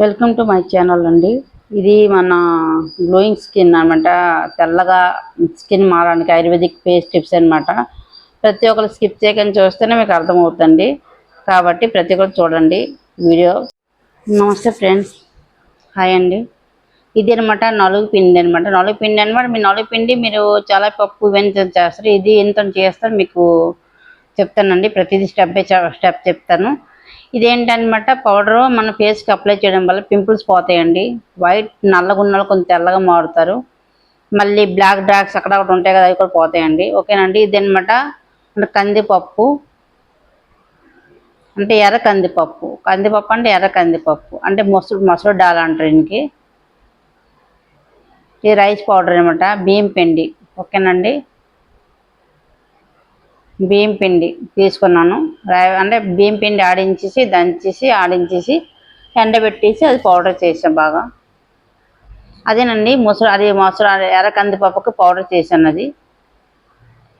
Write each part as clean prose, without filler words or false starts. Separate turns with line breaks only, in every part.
Welcome to my channel అండి. ఇది మన గ్లోయింగ్ స్కిన్ అనమాట. తెల్లగా స్కిన్ మారడానికి ఆయుర్వేదిక్ ఫేస్ టిప్స్ అనమాట. ప్రతి ఒక్కరు స్కిప్ చేయకుండా చూస్తేనే మీకు అర్థమవుతుంది. కాబట్టి ప్రతి ఒక్కరు చూడండి వీడియో. నమస్తే ఫ్రెండ్స్, హాయ్ అండి. ఇది అనమాట నలుగు పిండి అనమాట. మీ నలుగు పిండి మీరు చాలా పప్పు ఇవన్నీ చేస్తారు. ఇది ఎంత చేస్తారు మీకు చెప్తానండి. ప్రతిదీ స్టెప్ బై స్టెప్ చెప్తాను. ఇదేంటనమాట పౌడరు మన ఫేస్కి అప్లై చేయడం వల్ల పింపుల్స్ పోతాయండి. వైట్ నల్లగా ఉన్న వాళ్ళు కొంచెం తెల్లగా మారుతారు. మళ్ళీ బ్లాక్ డార్క్స్ అక్కడ ఒకటి ఉంటాయి కదా, అవి కూడా పోతాయండి. ఓకేనండి. ఇది అనమాట కందిపప్పు అంటే ఎర్ర కందిపప్పు అంటే ఎర్ర కందిపప్పు అంటే మసూర్ డాల్ అంటారు దీనికి. ఇది రైస్ పౌడర్ అనమాట. బియ్యం పిండి. ఓకేనండి. బియ్యం పిండి తీసుకున్నాను. అంటే బియ్యం పిండి ఆడించేసి ఎండబెట్టేసి అది పౌడర్ చేసాను బాగా. అదేనండి మొసరు ఎర్ర కందిపప్పుకి పౌడర్ చేశాను అది.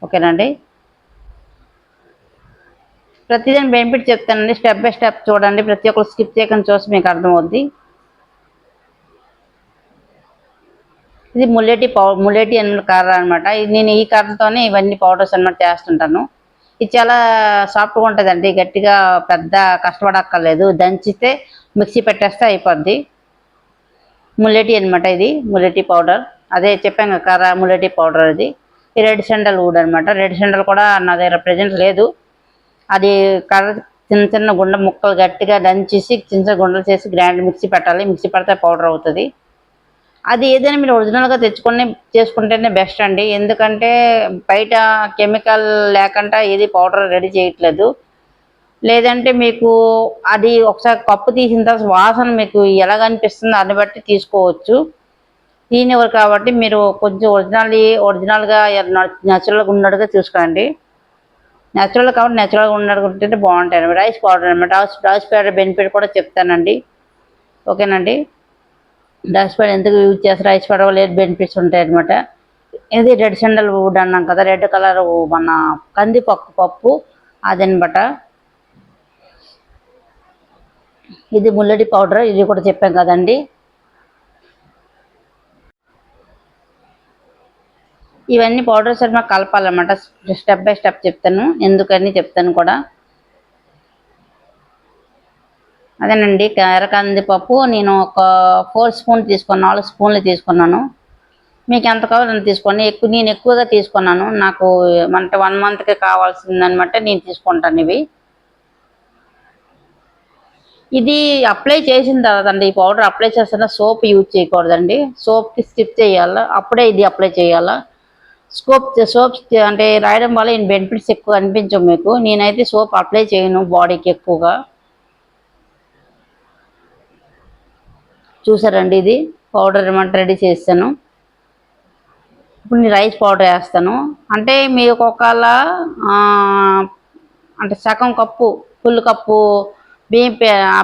ఓకేనండి. ప్రతిదాని బెనిఫిట్ చెప్తానండి. స్టెప్ బై స్టెప్ చూడండి. ప్రతి ఒక్కరు స్కిప్ చేయకుండా చూసి మీకు అర్థమవుద్ది. ఇది ముల్లెటి అన్న కర్ర అనమాట. నేను ఈ కర్రతోనే ఇవన్నీ పౌడర్స్ అన్నమాట చేస్తుంటాను. ఇది చాలా సాఫ్ట్గా ఉంటుందండి. గట్టిగా పెద్ద కష్టపడక్కర్లేదు. దంచితే మిక్సీ పెట్టేస్తే అయిపోద్ది. ముల్లెటి అనమాట. ఇది ముల్లెటి పౌడర్. అదే చెప్పాను కర్ర ముల్లెటి పౌడర్. అది ఈ రెడ్ శాండల్ వుడ్ అనమాట. రెడ్ శాండల్ కూడా నా దగ్గర ప్రజెంట్ లేదు. అది కర్ర చిన్న చిన్న గుండ ముక్కలు గట్టిగా దంచేసి చిన్న గుండలు చేసి గ్రైండ్ మిక్సీ పెట్టాలి. మిక్సీ పెడితే పౌడర్ అవుతుంది. అది ఏదైనా మీరు ఒరిజినల్గా తెచ్చుకొని చేసుకుంటేనే బెస్ట్ అండి. ఎందుకంటే బయట కెమికల్ లేకుండా ఏది పౌడర్ రెడీ చేయట్లేదు. లేదంటే మీకు అది ఒకసారి కప్పు తీసిన తర్వాత వాసన మీకు ఎలాగ అనిపిస్తుందో దాన్ని బట్టి తీసుకోవచ్చు. తీనివ్వరు కాబట్టి మీరు కొంచెం ఒరిజినల్గా న్యాచురల్గా ఉన్నట్టుగా చూసుకోండి. న్యాచురల్ కాబట్టి న్యాచురల్గా ఉన్నట్టు బాగుంటాయి. రైస్ పౌడర్ అనమాట. రైస్ పౌడర్ బెనిఫిట్ కూడా చెప్తానండి. ఓకేనండి. రైస్ పౌడర్ ఎందుకు యూజ్ చేస్తారు, రైస్ పౌడర్ వల్ల బెనిఫిట్స్ ఉంటాయి అనమాట. ఇది రెడ్ శాండల్ వుడ్ అన్నాం కదా, రెడ్ కలర్ మన కందిపప్పు అదనమాట. ఇది ముల్లడి పౌడర్. ఇది కూడా చెప్పాం కదండి. ఇవన్నీ పౌడర్స్ అన్నమాట కలపాలన్నమాట. స్టెప్ బై స్టెప్ చెప్తాను, ఎందుకని చెప్తాను కూడా. అదేనండి ఎర్ర కందిపప్పు నేను ఒక 4 స్పూన్ తీసుకున్నాను. 4 స్పూన్లు తీసుకున్నాను. మీకు ఎంత కావాలో అంత తీసుకోండి. నేను ఎక్కువగా తీసుకున్నాను. నాకు అంటే 1 మంత్కి కావాల్సిందనమాట. నేను తీసుకుంటాను ఇవి. ఇది అప్లై చేసిన తర్వాత అండి, ఈ పౌడర్ అప్లై చేస్తున్న సోప్ యూజ్ చేయకూడదండి. సోప్కి స్కిప్ చేయాలా, అప్పుడే ఇది అప్లై చేయాలా. సోప్ అంటే రాయడం వల్ల ఈ బెనిఫిట్స్ ఎక్కువ అనిపించవు మీకు. నేనైతే సోప్ అప్లై చేయను బాడీకి ఎక్కువగా. చూసారండి, ఇది పౌడర్ ఏమంటే రెడీ చేస్తాను. ఇప్పుడు నేను రైస్ పౌడర్ వేస్తాను. అంటే మీరు ఒకవేళ అంటే సగం కప్పు ఫుల్ కప్పు బియ్యం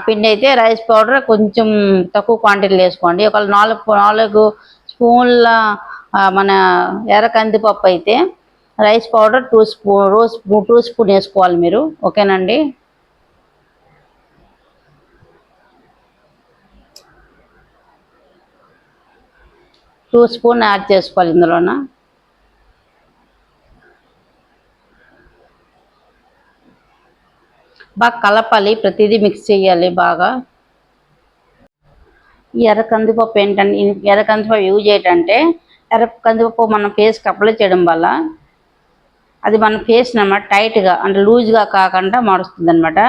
పిండి అయితే రైస్ పౌడర్ కొంచెం తక్కువ క్వాంటిటీలో వేసుకోండి. ఒకవేళ 4 స్పూన్ల మన ఎర్ర కందిపప్పు అయితే రైస్ పౌడర్ 2 స్పూన్ వేసుకోవాలి మీరు. ఓకేనండి. టూ స్పూన్ యాడ్ చేసుకోవాలి ఇందులోన. బాగా కలపాలి, ప్రతిదీ మిక్స్ చేయాలి బాగా. ఈ ఎర్ర కందిపప్పు ఏంటంటే, ఎర్ర కందిపప్పు యూజ్ ఏంటంటే, ఎర్ర కందిపప్పు మన ఫేస్కి అప్లై చేయడం వల్ల అది మన ఫేస్ అన్నమాట టైట్గా అంటే లూజ్గా కాకుండా మారుస్తుంది అనమాట.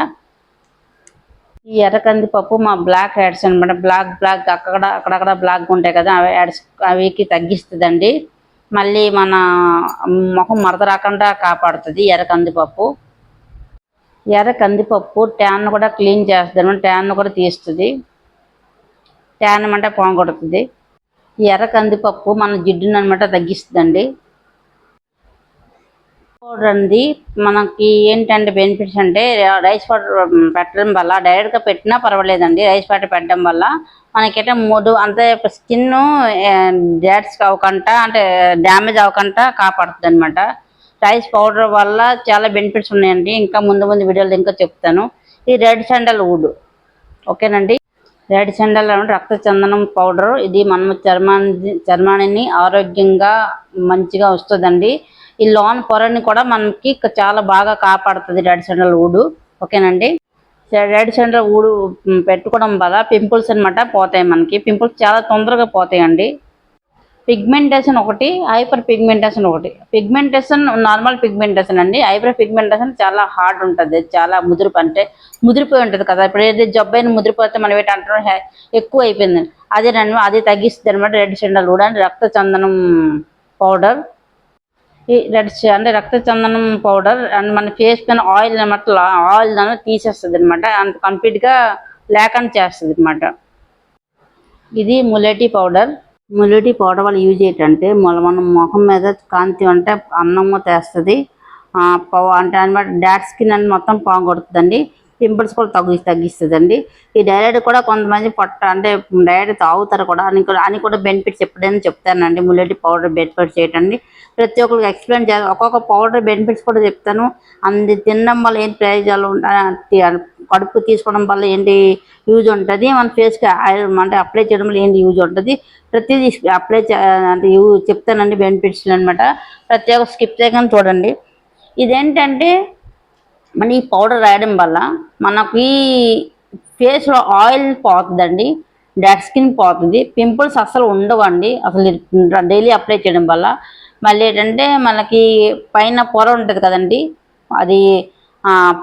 ఈ ఎర్ర కందిపప్పు మా బ్లాక్ హెడ్స్ అనమాట. బ్లాక్ అక్కడక్కడ బ్లాక్ ఉంటాయి కదా, అవికి తగ్గిస్తుందండి. మళ్ళీ మన ముఖం మరద రాకుండా కాపాడుతుంది ఎర్ర కందిపప్పు. ఎర్ర కందిపప్పు ట్యాన్ కూడా క్లీన్ చేస్తుంది అనమాట. ట్యాన్ కూడా తీస్తుంది. ట్యాన్ అంటే పోగొడుతుంది. ఈ ఎర్ర కందిపప్పు మన జిడ్డును అనమాట తగ్గిస్తుందండి. పౌడర్ అండి మనకి ఏంటంటే బెనిఫిట్స్ అంటే, రైస్ పౌడర్ పెట్టడం వల్ల డైరెక్ట్గా పెట్టినా పర్వాలేదండి. రైస్ పౌడర్ పెట్టడం వల్ల మనకైతే అంతే స్కిన్ డ్యాట్స్ అవ్వకుండా అంటే డ్యామేజ్ అవ్వకుండా కాపాడుతుంది అనమాట. రైస్ పౌడర్ వల్ల చాలా బెనిఫిట్స్ ఉన్నాయండి. ఇంకా ముందు వీడియోలో ఇంకా చెప్తాను. ఈ రెడ్ శాండల్ వుడ్. ఓకేనండి. రెడ్ శాండల్ రక్త చందనం పౌడర్. ఇది మనం చర్మాన్ని ఆరోగ్యంగా మంచిగా వస్తుందండి. ఈ లోన్ పొరని కూడా మనకి చాలా బాగా కాపాడుతుంది రెడ్ శాండల్ వుడ్. ఓకేనండి. రెడ్ శాండల్ వుడ్ పెట్టుకోవడం వల్ల పింపుల్స్ అనమాట పోతాయి. మనకి పింపుల్స్ చాలా తొందరగా పోతాయండి. పిగ్మెంటేషన్ ఒకటి, హైపర్ పిగ్మెంటేషన్ ఒకటి. పిగ్మెంటేషన్ నార్మల్ పిగ్మెంటేషన్ అండి. హైపర్ పిగ్మెంటేషన్ చాలా హార్డ్ ఉంటుంది, చాలా ముదిరిపోయి ఉంటుంది కదా. ఇప్పుడు ఏదైతే జబ్బైన ముదిరిపోతే మనం ఏంటంటున్నాం ఎక్కువ అయిపోయింది, అది తగ్గిస్తుంది అనమాట రెడ్ శాండల్ వుడ్ అని. రక్త చందనం పౌడర్. ఈ రక్త చందనం పౌడర్ అండ్ మన ఫేస్ పైన ఆయిల్ అనమాట, ఆయిల్ అనేది తీసేస్తుంది అనమాట, అంత కంప్లీట్గా లేకుండా చేస్తుంది అనమాట. ఇది ములేటీ పౌడర్. ములేటీ పౌడర్ వల్ల యూజ్ ఏంటంటే మన ముఖం మీద కాంతి అంటే అన్నము తెస్తుంది అంటే అనమాట. డార్క్ స్కిన్ అని మొత్తం పోగొడుతుందండి. పింపుల్స్ కూడా తగ్గిస్తుందండి. ఈ డైరెక్ట్ కూడా కొంతమంది అంటే డైరెక్ట్ తాగుతారు కూడా అని కూడా బెనిఫిట్స్ ఎప్పుడైనా చెప్తానండి. ములేటీ పౌడర్ బెనిఫిట్స్ ఏంటండి ప్రతి ఒక్కరికి ఎక్స్ప్లెయిన్ చేయాలి. ఒక్కొక్క పౌడర్ బెనిఫిట్స్ కూడా చెప్తాను. అది తినడం వల్ల ఏంటి ప్రయోజనాలు ఉంటాయి, కడుపు తీసుకోవడం వల్ల ఏంటి యూజ్ ఉంటుంది, మన ఫేస్కి అంటే అప్లై చేయడం వల్ల ఏంటి యూజ్ ఉంటుంది, ప్రతిదీ అప్లై అంటే చెప్తానండి బెనిఫిట్స్ అనమాట. ప్రతి ఒక్క స్కిప్ చేయకుండా చూడండి. ఇదేంటంటే మన ఈ పౌడర్ రాయడం వల్ల మనకి ఫేస్లో ఆయిల్ పోతుందండి, డెడ్ స్కిన్ పోతుంది, పింపుల్స్ అసలు ఉండవండి అసలు డైలీ అప్లై చేయడం వల్ల. మళ్ళీ ఏంటంటే మనకి పైన పొర ఉంటుంది కదండి, అది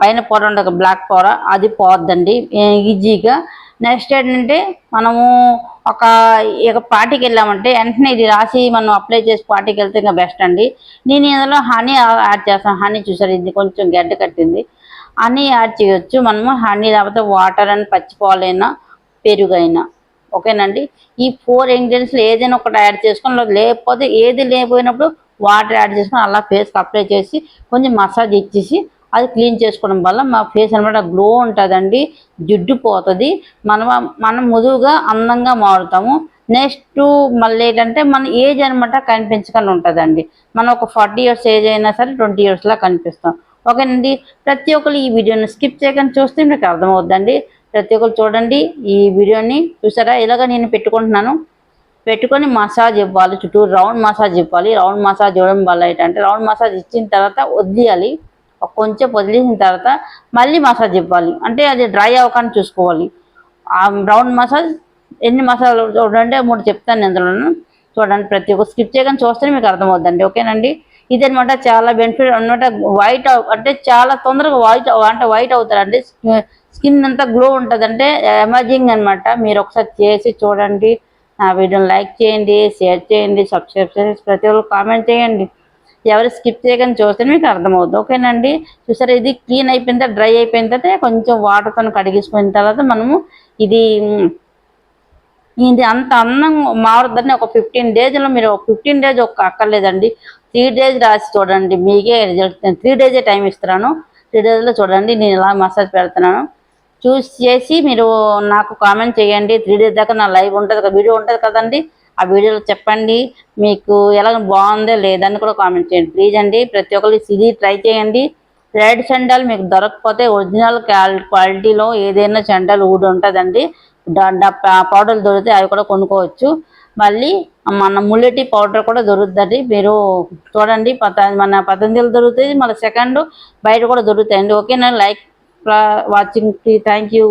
పైన పొర ఉంటుంది బ్లాక్ పొర, అది పోద్దండి ఈజీగా. నెక్స్ట్ ఏంటంటే మనము ఒక పార్టీకి వెళ్ళామంటే వెంటనే ఇది రాసి మనం అప్లై చేసి పార్టీకి వెళ్తే ఇంకా బెస్ట్ అండి. నేను ఇందులో హనీ యాడ్ చేస్తాను. హనీ చూసారు, ఇది కొంచెం గడ్డ కట్టింది. హనీ యాడ్ చేయొచ్చు మనము. హనీ లేకపోతే వాటర్ అని పచ్చిపాలైనా పెరుగైనా ఓకేనండి. ఈ 4 ఇంగ్రీడియంట్స్లో ఏదైనా ఒకటి యాడ్ చేసుకొని, లేకపోతే ఏది లేకపోయినప్పుడు వాటర్ యాడ్ చేసుకొని అలా ఫేస్కి అప్లై చేసి కొంచెం మసాజ్ ఇచ్చేసి అది క్లీన్ చేసుకోవడం వల్ల మా ఫేస్ అనమాట గ్లో ఉంటుందండి, జిడ్డు పోతుంది, మనం ముదువుగా అందంగా మారుతాము. నెక్స్ట్ మళ్ళీ ఏంటంటే మన ఏజ్ అనమాట కనిపించకుండా ఉంటుందండి. మనం ఒక 40 ఇయర్స్ ఏజ్ అయినా సరే 20 ఇయర్స్లా కనిపిస్తాం. ఓకేనండి. ప్రతి ఒక్కరు ఈ వీడియోని స్కిప్ చేయకుండా చూస్తే మీకు అర్థమవుద్దండి. ప్రతి ఒక్కరు చూడండి ఈ వీడియోని. చూసారా ఇలాగ నేను పెట్టుకొని మసాజ్ ఇవ్వాలి, చుట్టూ రౌండ్ మసాజ్ ఇవ్వాలి. రౌండ్ మసాజ్ ఇవ్వడం వల్ల ఏంటంటే రౌండ్ మసాజ్ ఇచ్చిన తర్వాత వదిలేయాలి. కొంచెం వదిలేసిన తర్వాత మళ్ళీ మసాజ్ ఇవ్వాలి, అంటే అది డ్రై అవ్వకుండా చూసుకోవాలి. ఆ రౌండ్ మసాజ్ ఎన్ని మసాజ్ చూడండి 3 చెప్తాను ఇందులోను. చూడండి ప్రతి ఒక్క స్కిప్ చేయగానే చూస్తేనే మీకు అర్థమవుద్దండి. ఓకేనండి. ఇదనమాట చాలా బెనిఫిట్ అనమాట. వైట్ అంటే చాలా తొందరగా వైట్ అవుతారండి. స్కిన్ అంతా గ్లో ఉంటుంది, అంటే ఎమర్జింగ్ అనమాట. మీరు ఒకసారి చేసి చూడండి. నా వీడియోని లైక్ చేయండి, షేర్ చేయండి, సబ్స్క్రైబ్ చేసి ప్రతి ఒక్కరు కామెంట్ చేయండి. ఎవరు స్కిప్ చేయగానే చూస్తే మీకు అర్థమవుతుంది. ఓకేనండి. చూసారా ఇది క్లీన్ అయిపోయిన తర్వాత డ్రై అయిపోయిన తర్వాత కొంచెం వాటర్తో కడిగేసుకున్న తర్వాత మనము ఇది అంత అందంగా మారుద్దని ఒక 15 డేస్లో మీరు 15 డేస్ అక్కర్లేదండి, 3 డేస్ రాసి చూడండి, మీకే రిజల్ట్. 3 డేసే టైం ఇస్తున్నాను. 3 డేస్లో చూడండి నేను ఇలా మసాజ్ పెడుతున్నాను. చేసి మీరు నాకు కామెంట్ చేయండి. 3 డేస్ దాకా నా లైవ్ ఉంటుంది, వీడియో ఉంటుంది కదండి, ఆ వీడియోలో చెప్పండి మీకు ఎలా బాగుందో లేదని కూడా కామెంట్ చేయండి ప్లీజ్ అండి. ప్రతి ఒక్కరు ఇది ట్రై చేయండి. రెడ్ శాండల్ మీకు దొరకకపోతే ఒరిజినల్ క్వాలిటీలో ఏదైనా శాండల్ వుడ్ ఉంటుందండి, పౌడర్లు దొరికితే అవి కూడా కొనుక్కోవచ్చు. మళ్ళీ మన ముల్లెటీ పౌడర్ కూడా దొరుకుతుంది. మీరు చూడండి మన పతంజలి దొరుకుతుంది, మళ్ళీ సెకండ్ బయట కూడా దొరుకుతాయండి. ఓకేనా. Like watching, thank you.